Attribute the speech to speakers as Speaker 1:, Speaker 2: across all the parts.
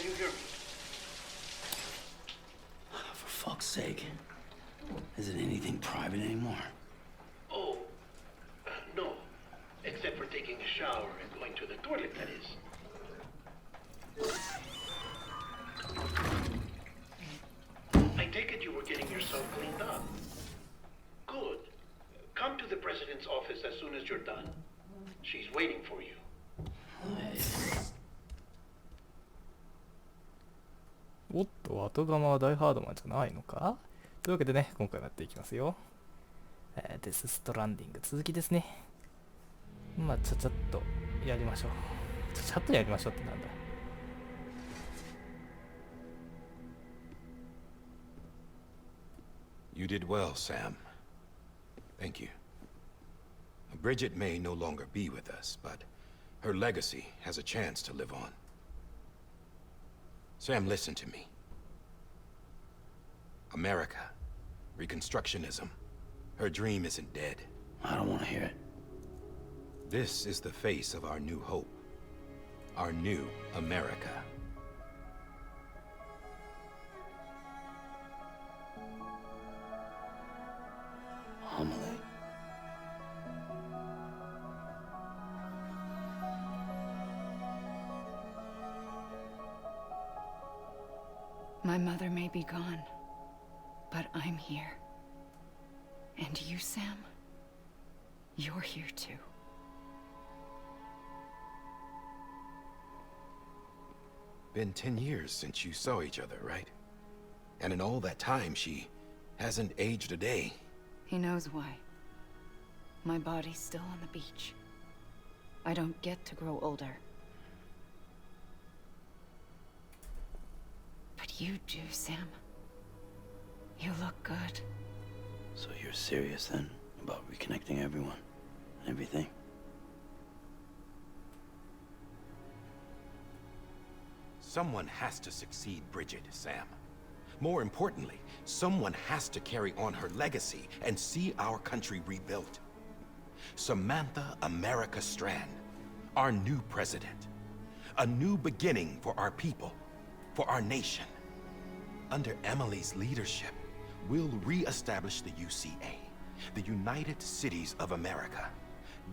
Speaker 1: you hear me?
Speaker 2: For fuck's sake. Isn't anything private anymore?
Speaker 1: Oh, no. Except for taking a shower and going to the toilet, that is. I take it you were getting yourself cleaned up. Good. Come to the president's office as soon as you're done. She's waiting for you.
Speaker 3: おっと、後釜はダイハードマンじゃないのか。というわけでね、今回もやっていきますよ。デスストランディング続きですね。まあ、ちゃちゃっとやりましょう。ちゃちゃっとやりましょうってなんだ。
Speaker 4: You did well, Sam. Thank you. Bridget may no longer be with us, but her legacy has a chance to live on. Sam, listen to me. America, Reconstructionism, her dream isn't dead.
Speaker 2: I don't want to hear it.
Speaker 4: This is the face of our new hope. Our new America.
Speaker 2: Amelie.
Speaker 5: My mother may be gone, but I'm here. And you, Sam? You're here too.
Speaker 4: Been 10 years since you saw each other, right? And in all that time, she hasn't aged a day.
Speaker 5: He knows why. My body's still on the beach. I don't get to grow older. But you do, Sam. You look good.
Speaker 2: So you're serious then about reconnecting everyone and everything?
Speaker 4: Someone has to succeed Bridget, Sam. More importantly, someone has to carry on her legacy and see our country rebuilt. Samantha America Strand, our new president. A new beginning for our people, for our nation. Under Emily's leadership, we'll re-establish the UCA, the United Cities of America.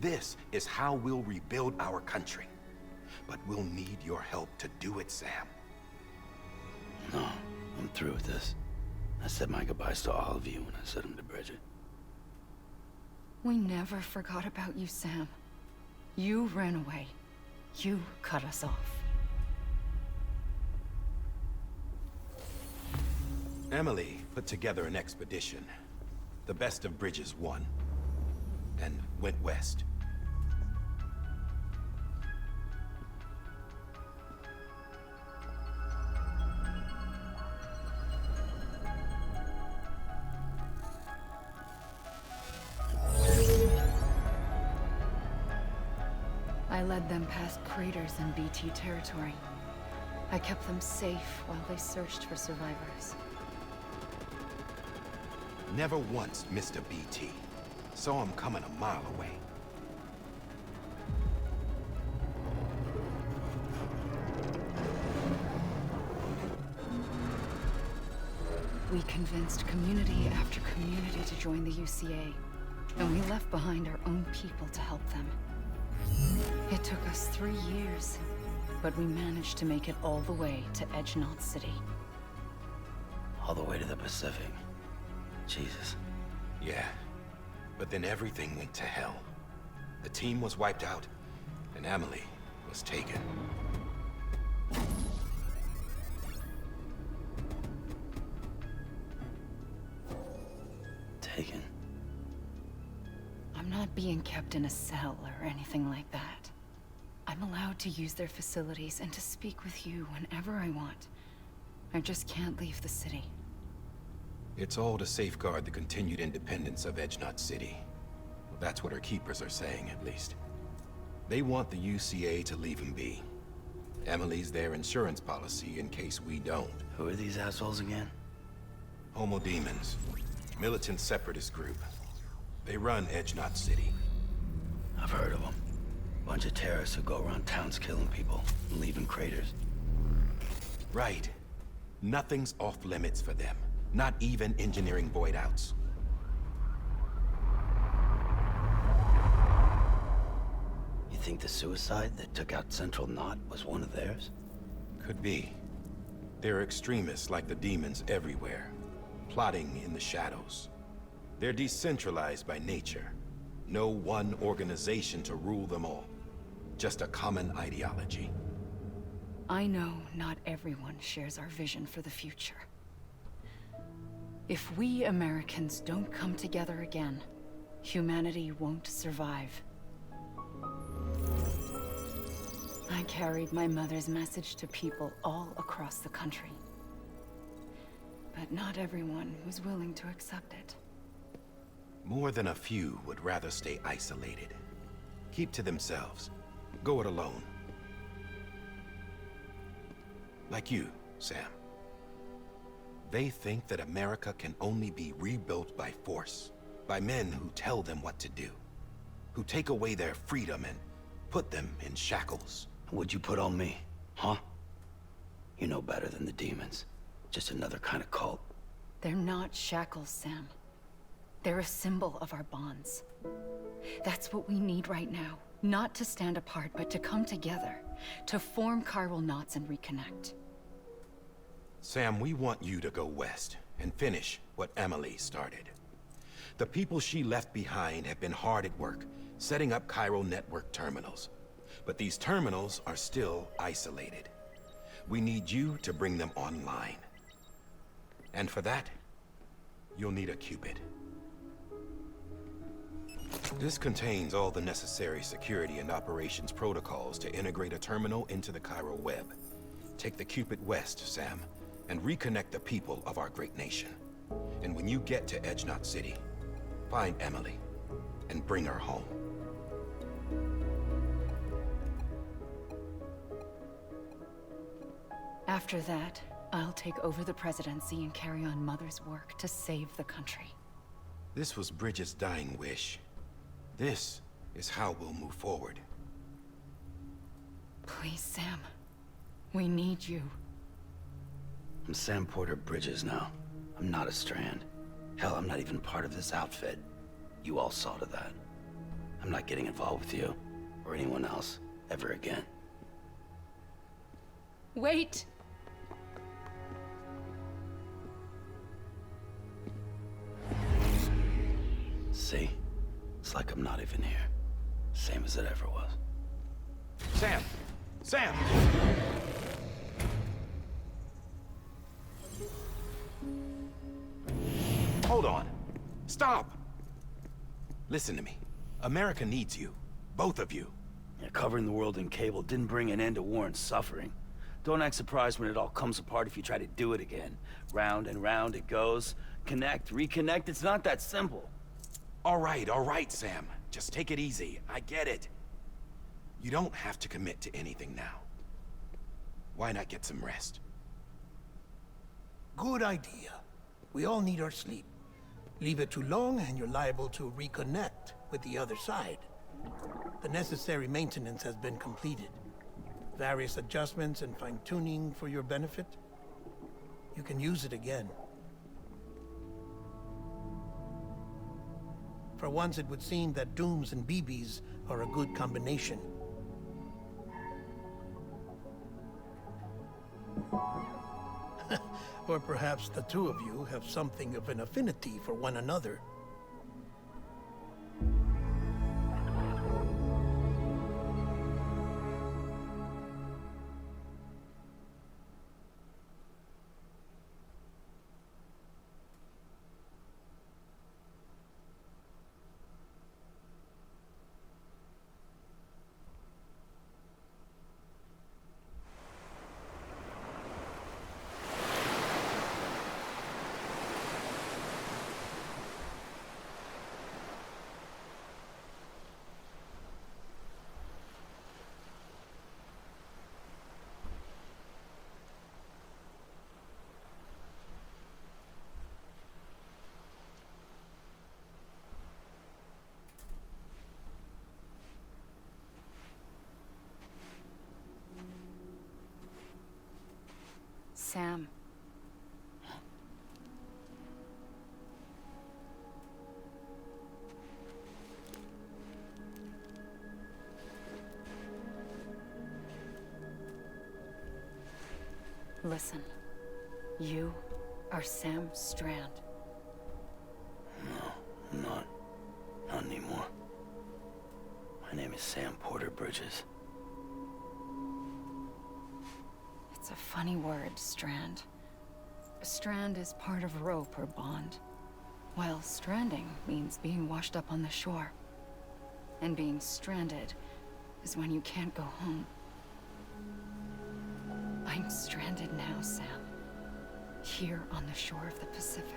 Speaker 4: This is how we'll rebuild our country. But we'll need your help to do it, Sam.
Speaker 2: No, I'm through with this. I said my goodbyes to all of you when I said them to Bridget.
Speaker 5: We never forgot about you, Sam. You ran away. You cut us off.
Speaker 4: Emily put together an expedition. The best of Bridges won. And went west.
Speaker 5: I led them past craters in BT territory. I kept them safe while they searched for survivors.
Speaker 4: Never once missed a BT. Saw him coming a mile away.
Speaker 5: We convinced community after community to join the UCA, and we left behind our own people to help them. It took us 3 years, but we managed to make it all the way to Edgenot City.
Speaker 2: All the way to the Pacific. Jesus.
Speaker 4: Yeah. But then everything went to hell. The team was wiped out, and Emily was taken.
Speaker 2: Taken?
Speaker 5: I'm not being kept in a cell or anything like that. I'm allowed to use their facilities and to speak with you whenever I want. I just can't leave the city.
Speaker 4: It's all to safeguard the continued independence of Edgenot City. Well, that's what our keepers are saying, at least. They want the UCA to leave him be. Emily's their insurance policy in case we don't.
Speaker 2: Who are these assholes again?
Speaker 4: Homo Demons. Militant separatist group. They run Edgenot City.
Speaker 2: I've heard of them. Bunch of terrorists who go around towns killing people and leaving craters.
Speaker 4: Right. Nothing's off limits for them. Not even engineering void outs.
Speaker 2: You think the suicide that took out Central Knot was one of theirs?
Speaker 4: Could be. There are extremists like the demons everywhere, plotting in the shadows. They're decentralized by nature. No one organization to rule them all. Just a common ideology.
Speaker 5: I know not everyone shares our vision for the future. If we Americans don't come together again, humanity won't survive. I carried my mother's message to people all across the country. But not everyone was willing to accept it.
Speaker 4: More than a few would rather stay isolated. Keep to themselves. Go it alone. Like you, Sam. They think that America can only be rebuilt by force, by men who tell them what to do, who take away their freedom and put them in shackles.
Speaker 2: What'd you put on me, huh? You know better than the demons. Just another kind of cult.
Speaker 5: They're not shackles, Sam. They're a symbol of our bonds. That's what we need right now. Not to stand apart, but to come together. To form chiral knots and reconnect.
Speaker 4: Sam, we want you to go west and finish what Emily started. The people she left behind have been hard at work, setting up chiral network terminals. But these terminals are still isolated. We need you to bring them online. And for that, you'll need a Cupid. This contains all the necessary security and operations protocols to integrate a terminal into the chiral web. Take the Cupid west, Sam, and reconnect the people of our great nation. And when you get to Edge Knot City, find Emily and bring her home.
Speaker 5: After that, I'll take over the presidency and carry on Mother's work to save the country.
Speaker 4: This was Bridget's dying wish. This is how we'll move forward.
Speaker 5: Please, Sam. We need you.
Speaker 2: I'm Sam Porter Bridges now. I'm not a Strand. Hell, I'm not even part of this outfit. You all saw to that. I'm not getting involved with you, or anyone else, ever again.
Speaker 5: Wait!
Speaker 2: See? It's like I'm not even here. Same as it ever was.
Speaker 4: Sam! Sam! Hold on. Stop! Listen to me. America needs you. Both of you.
Speaker 2: Yeah, covering the world in cable didn't bring an end to war and suffering. Don't act surprised when it all comes apart if you try to do it again. Round and round it goes. Connect, reconnect, it's not that simple.
Speaker 4: All right, Sam. Just take it easy. I get it. You don't have to commit to anything now. Why not get some rest?
Speaker 6: Good idea. We all need our sleep. Leave it too long and you're liable to reconnect with the other side. The necessary maintenance has been completed. Various adjustments and fine-tuning for your benefit. You can use it again. For once, it would seem that Dooms and BBs are a good combination. Or perhaps the two of you have something of an affinity for one another.
Speaker 5: Sam. Listen, you are Sam Strand.
Speaker 2: No, I'm not. Not anymore. My name is Sam Porter Bridges.
Speaker 5: It's a funny word, Strand. Strand is part of rope or bond, while stranding means being washed up on the shore. And being stranded is when you can't go home. I'm stranded now, Sam. Here on the shore of the Pacific.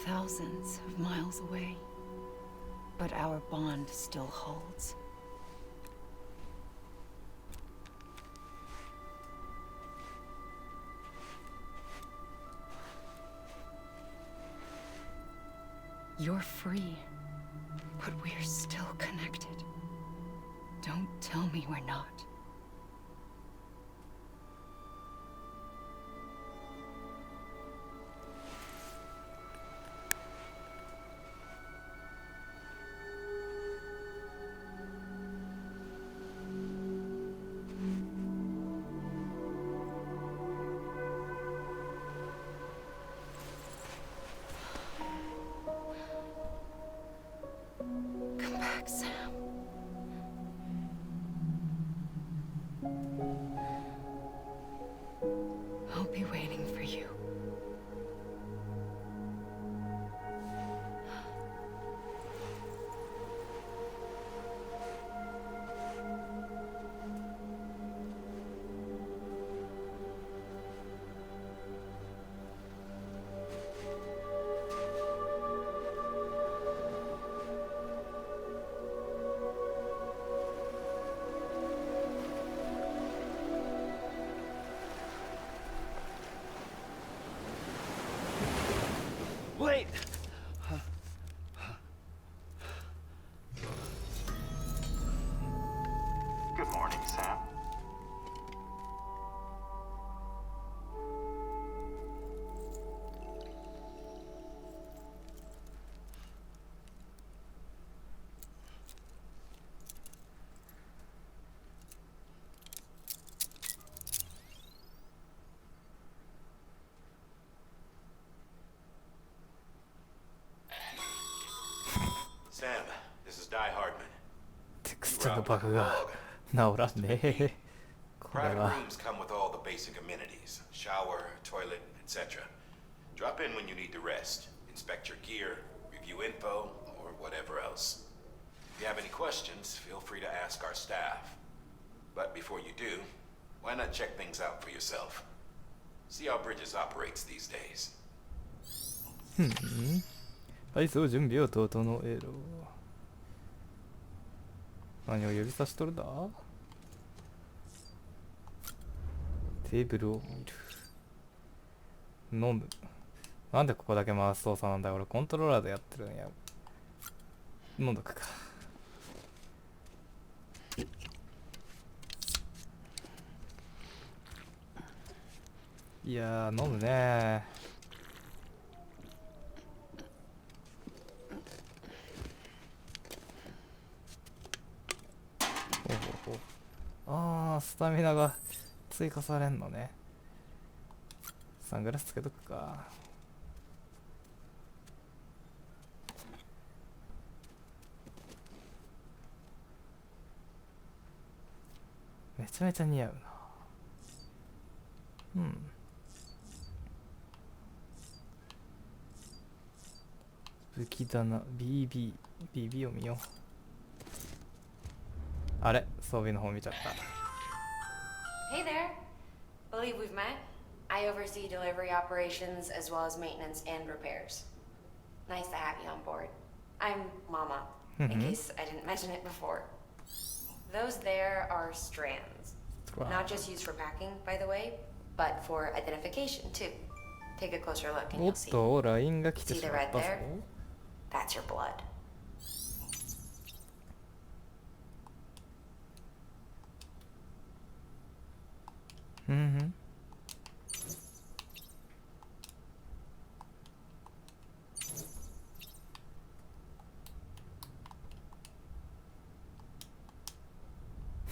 Speaker 5: Thousands of miles away. But our bond still holds. You're free, but we're still connected. Don't tell me we're not. Come back, Sam. I'll be waiting for you.
Speaker 2: Wait!
Speaker 7: Good morning, Sam.
Speaker 4: Sam, this is Die Hardman.
Speaker 3: テクスチャのバグが治らんね。これ
Speaker 4: Private
Speaker 3: は
Speaker 4: rooms come with all the basic amenities. Shower, toilet, etc. Drop in when you need to rest. Inspect your gear, review info, or whatever else. If you have any questions, feel free to ask our staff. But before you do, why not check things out for yourself? See how Bridges operates these days.
Speaker 3: はい、そう準備を整えろ。何を指さしとるだ？テーブルを見る。飲む。なんでここだけマウス操作なんだよ。俺コントローラーでやってるんや。飲んどくか。いやー、飲むねー。ああ、スタミナが追加されんのね。サングラスつけとくか。めちゃめちゃ似合うな。うん。武器棚 BB を見よう。あれ、装備の方見ちゃった。
Speaker 8: Hey there. Believe we've met. I oversee delivery operations as well as maintenance and repairs. Nice to have you on board. I'm Mama, in case I didn't mention it before. Those there are strands.
Speaker 3: Wow.
Speaker 8: Not just used for packing, by the way, but for identification too. Take a closer look and
Speaker 3: おっ
Speaker 8: you'll see.
Speaker 3: と、LINE が来て
Speaker 8: See
Speaker 3: し
Speaker 8: the
Speaker 3: まっ
Speaker 8: red
Speaker 3: たぞ。
Speaker 8: there? That's your blood.
Speaker 3: うんうん。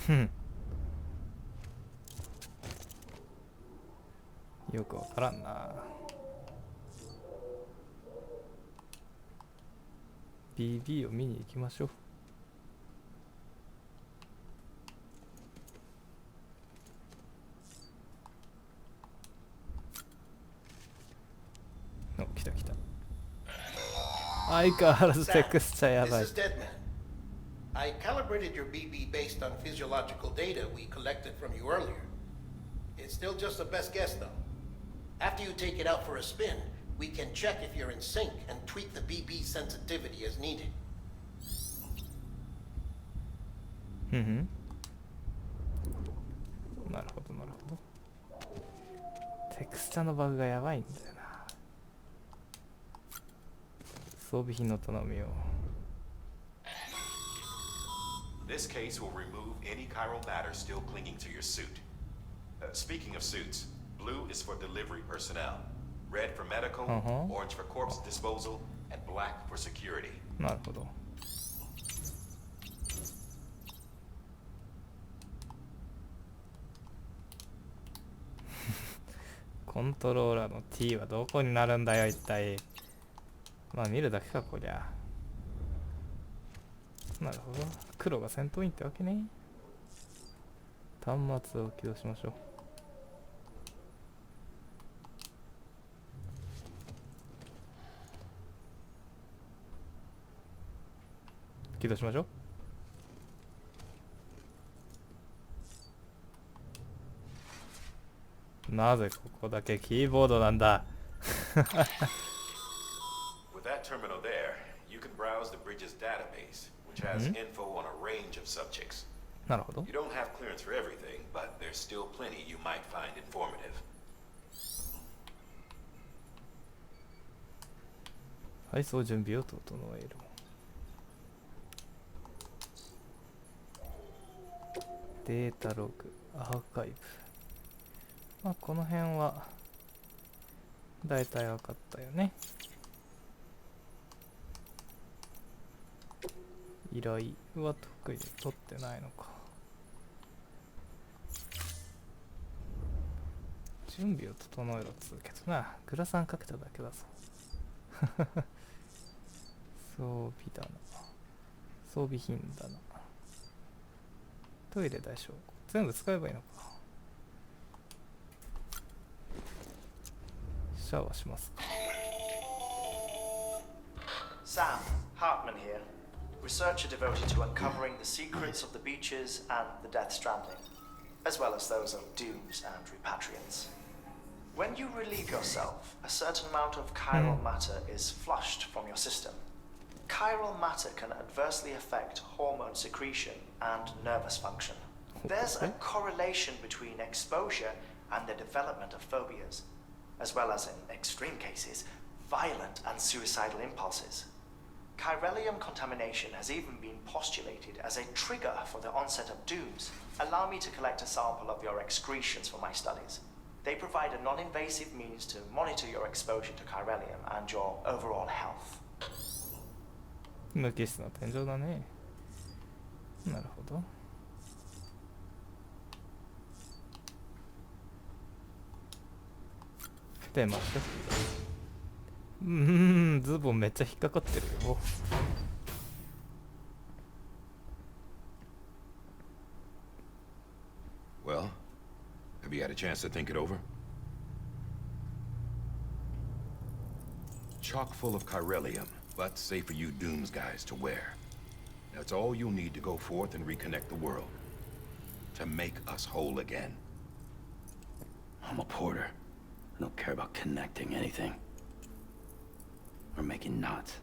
Speaker 3: ふん。よくわからんな。BB を見に行きましょう。お、来た来た。相変わらずテクスチャやばい。
Speaker 6: This is Deadman. I calibrated your BB based on physiological data we collected from you earlier. It's still just a best guess, though. After you take it out for a spin, we can check if you're in sync and tweak the BB sensitivity as needed.
Speaker 3: ふんふん。なるほどなるほど。テクスチャのバグがやばいんだよな。装備品の頼みを。
Speaker 4: This case will remove any chiral matter still clinging to your suit. Speaking of suits, blue is for delivery personnel, red for medical, orange for corpse disposal, and black for security.
Speaker 3: なるほど。コントローラーの T はどこになるんだよ一体。まあ見るだけかこりゃ。なるほど。黒が戦闘員ってわけね。端末を起動しましょう。起動しましょう。なぜここだけキーボードなんだ。
Speaker 4: With that terminal there, you can browse the bridge's database, which has info on a range of subjects.
Speaker 3: なるほど。
Speaker 4: You don't have clearance for everything, but there's still plenty you might find informative.
Speaker 3: 配送準備を整える。データログ、アーカイブ。まあこの辺はだいたい分かったよね。依頼は特に取ってないのか。準備を整えろっつうけどな、グラサンかけただけだぞ。装備だな。装備品だな。トイレ大将。全部使えばいいのか。シャワーしますか。
Speaker 9: Sam, Hartman here, researcher devoted to uncovering the secrets of the beaches and the Death Stranding, as well as those of dooms and repatriants. When you relieve yourself, a certain amount of chiral matter is flushed from your system. Chiral matter can adversely affect hormone secretion and nervous function. There's a correlation between exposure and the development of phobias, as well as, in extreme cases, violent and suicidal impulses. Chiralium contamination has even been postulated as a trigger for the onset of dooms. Allow me to collect a sample of your excretions for my studies. They provide a non-invasive means to monitor your exposure to chiralium and your overall health.
Speaker 3: 無機質な天井だね。なるほど。出ました。ズボンめっちゃ引っかかってるよ。
Speaker 4: Well, have you had a chance to think it over? Chock full of chiralium, but safe for you dooms guys to wear. That's all you'll need to go forth and reconnect the world. To make us whole again.
Speaker 2: I'm a porter. I don't care about connecting anything. Or making knots.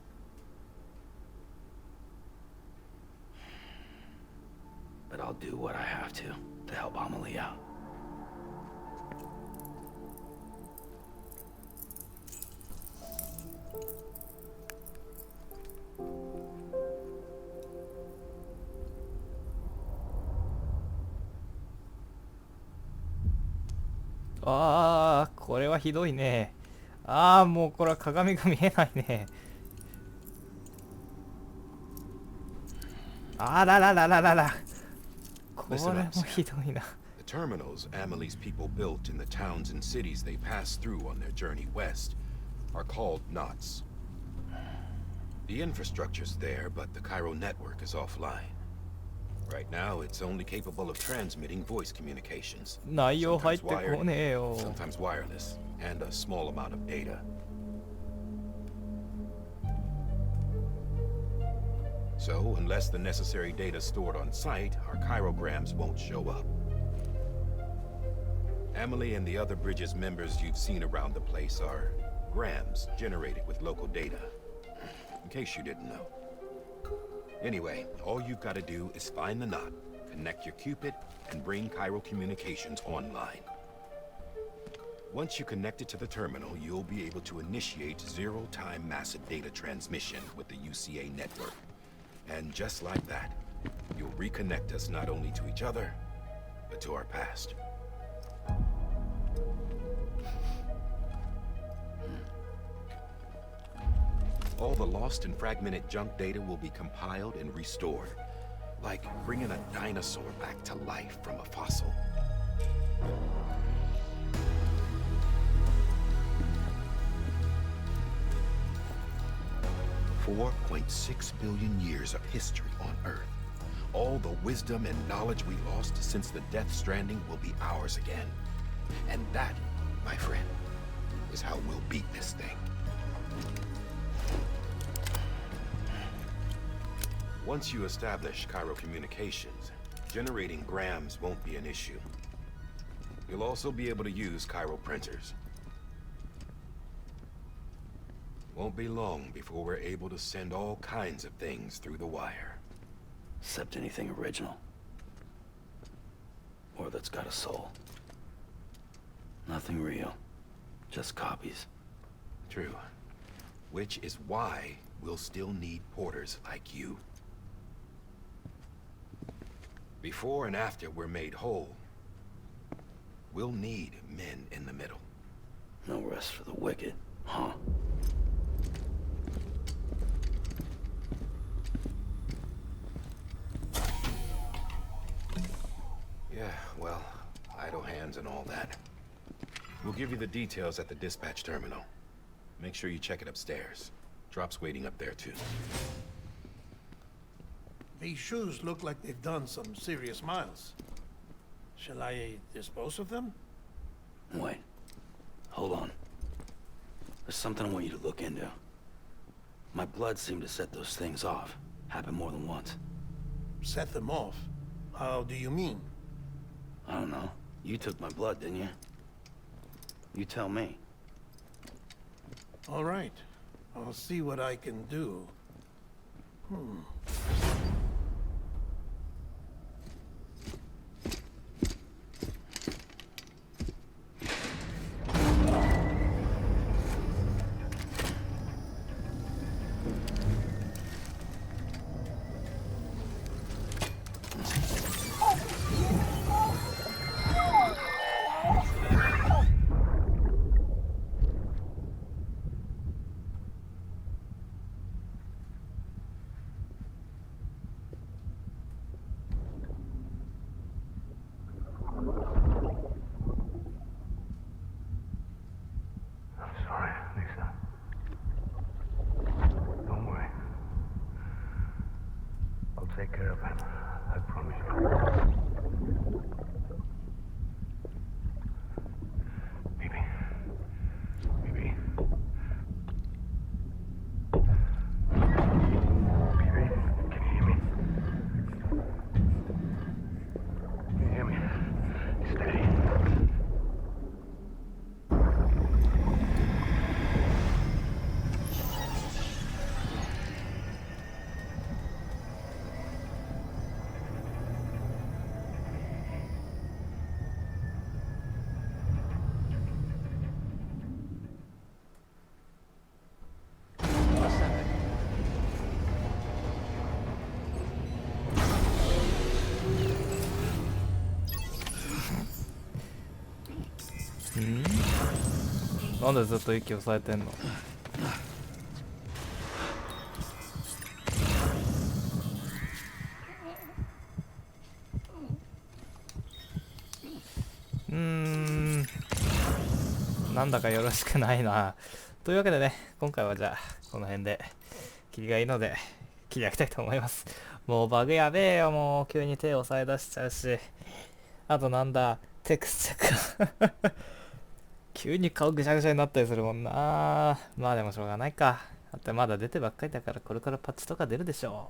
Speaker 2: But I'll do what I have to help Amelie out.
Speaker 3: ああ、これはひどいね。ああ、もうこれは鏡が見えないね。あらららららら。これもひどいな。
Speaker 4: The terminals Amelie's people built in the towns and cities they passed through on their journey west are called knots. The infrastructure's there, but the Cairo network is offline. Right now, it's only capable of transmitting voice communications.
Speaker 3: 内容入ってこねえよ。
Speaker 4: Sometimes wireless, and a small amount of data. So, unless the necessary data stored on site, our chirograms won't show up. Emily and the other Bridges members you've seen around the place are grams generated with local data. In case you didn't know. Anyway, all you've got to do is find the knot, connect your Cupid, and bring Cairo communications online. Once you connect it to the terminal, you'll be able to initiate zero-time massive data transmission with the UCA network. And just like that, you'll reconnect us not only to each other, but to our past. All the lost and fragmented junk data will be compiled and restored, like bringing a dinosaur back to life from a fossil. $4.6 billion years of history on Earth. All the wisdom and knowledge we lost since the Death Stranding will be ours again. And that, my friend, is how we'll beat this thing. Once you establish Cairo communications, generating grams won't be an issue. You'll also be able to use Cairo printers. Won't be long before we're able to send all kinds of things through the wire.
Speaker 2: Except anything original. Or that's got a soul. Nothing real. Just copies.
Speaker 4: True. Which is why we'll still need porters like you. Before and after we're made whole, we'll need men in the middle.
Speaker 2: No rest for the wicked, huh?
Speaker 4: Yeah, well, idle hands and all that. We'll give you the details at the dispatch terminal. Make sure you check it upstairs. Drop's waiting up there too.
Speaker 6: These shoes look like they've done some serious miles. Shall I dispose of them?
Speaker 2: Wait. Hold on. There's something I want you to look into. My blood seemed to set those things off. Happened more than once.
Speaker 6: Set them off? How do you mean?
Speaker 2: I don't know. You took my blood, didn't you? You tell me.
Speaker 6: All right. I'll see what I can do.
Speaker 10: Take care of him. I promise you. Baby. Baby. Baby, can you hear me? Can you hear me? Steady.
Speaker 3: なんでずっと息を抑えてんの？なんだかよろしくないな。というわけでね、今回はじゃあこの辺で切りがいいので切り上げたいと思います。もうバグやべえよ、もう急に手を押さえ出しちゃうし、あとなんだテクスチャか急に顔ぐしゃぐしゃになったりするもんな。まあでもしょうがないか。だってまだ出てばっかりだからこれからパッチとか出るでしょ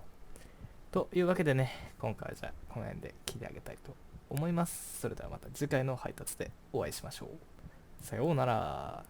Speaker 3: う。というわけでね、今回はじゃあこの辺で切り上げたいと思います。それではまた次回の配達でお会いしましょう。さようなら。